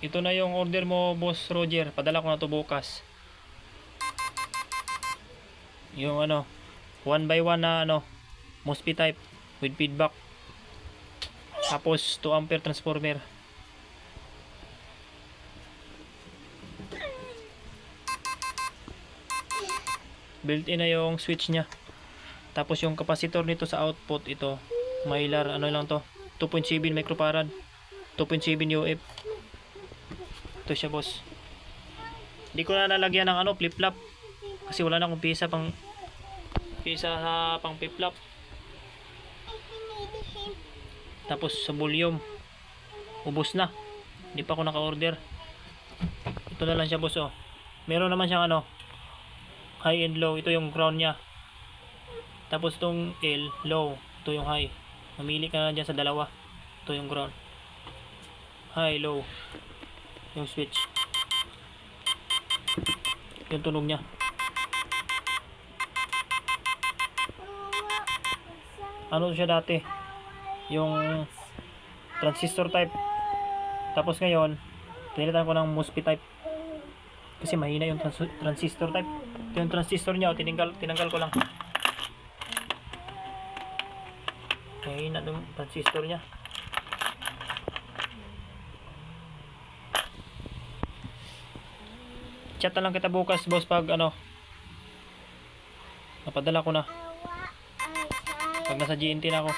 ito na yung order mo, Boss Roger. Padala ko na to bukas. Yung ano, 1x1 na ano, MOSFET type with feedback. Tapos 2 ampere transformer. Built-in na yung switch nya. Tapos yung capacitor nito sa output, ito Mylar, ano lang to, 2.7 microfarad, 2.7 UF. Ito siya, boss. Hindi ko na lalagyan ng ano, flip-flop kasi wala na akong pisa sa pang flip-flop. Tapos sa volume, ubos na, hindi pa ako naka-order. Ito na lang siya, boss. Oh, meron naman siyang ano, high and low. Ito yung ground nya. Tapos itong L, low. Ito yung high. Mamili ka na dyan sa dalawa. Ito yung ground. High, low. Yung switch. Yung tunog nya. Ano siya dati? Yung transistor type. Tapos ngayon, pinilitan ko ng MOSFET type. Kasi mahina yung transistor type. Ito yung transistor nya. Tinanggal ko lang. Mahina yung transistor nya. Chat na lang kita bukas, boss, pag ano, napadala ko na. Pag nasa GNT na ako.